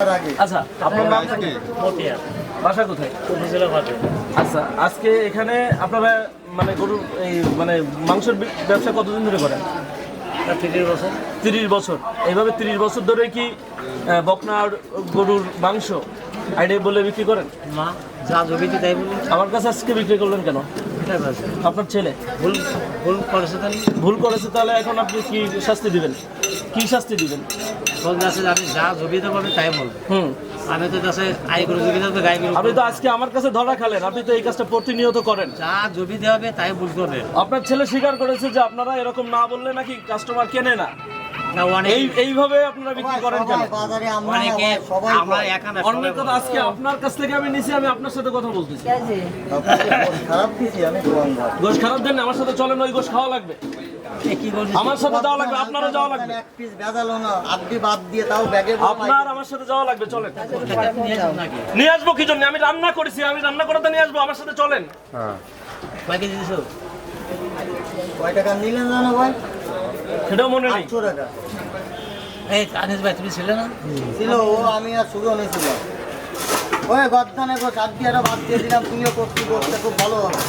আচ্ছা, আপনার নাম কি? বাসা কোথায়? আচ্ছা, আজকে এখানে আপনারা মানে গরুর এই মানে মাংসের ব্যবসা কতদিন ধরে করেন? 30 বছর। এইভাবে 30 বছর ধরে কি বকনার গরুর মাংস আইডিয়া বলে বিক্রি করেন? না, যা জমিতে তাই বলি। আমার কাছে আজকে বিক্রি করলেন কেন? আপনার ছেলে ভুল করেছে তাহলে ভুল করেছে, তাহলে এখন আপনি কি শাস্তি দিবেন? কি শাস্তি দিবেন? আছে আমি যা জমিতে পাবে তাই বলবো। আমি তো কাছে আই করে জমিতে তো গাই গরু। আপনি তো আজকে আমার কাছে ধরা খেলেন, আপনি তো এই কাজটা প্রতিনিয়ত করেন। যা জমিতে হবে তাই বুঝতে হবে। আপনার ছেলে স্বীকার করেছে যে আপনারা এরকম না বললে নাকি কাস্টমার কেনে না। না, অনেক এইভাবে আপনারা বিক্রি করেন কেন? অনেকে আমরা এখানে অনেক কথা আজকে আপনার কাছ থেকে আমি নিছি, আমি আপনার সাথে কথা বলতেছি। গোশ খারাপ দেন না, আমার সাথে চলেন, ওই গোশ খাওয়া লাগবে। কি বলছি আমার সাথে যাওয়া লাগবে, আপনারও যাওয়া লাগবে। এক পিস ভেজালো না, আপনি বাদ দিয়ে তাও ব্যাগে আপনার আমার সাথে যাওয়া লাগবে, চলেন। নিয়ে আসবো কি জন্য? আমি রান্না করেছি, আমি রান্না করতে নিয়ে আসবো, আমার সাথে চলেন। বাকি দিছো কয় টাকা নিলেন জানো ভাই? সেটাও মনে নেই। 800 টাকা এই আনিস ভাই, তুমি ছিলে না? ছিল ও, আমি আর সুযোগ নিয়েছিল। ওই গদ্দানে গো সাত দিয়ে বাদ দিয়ে দিলাম, তুমিও করতে খুব ভালো হবে।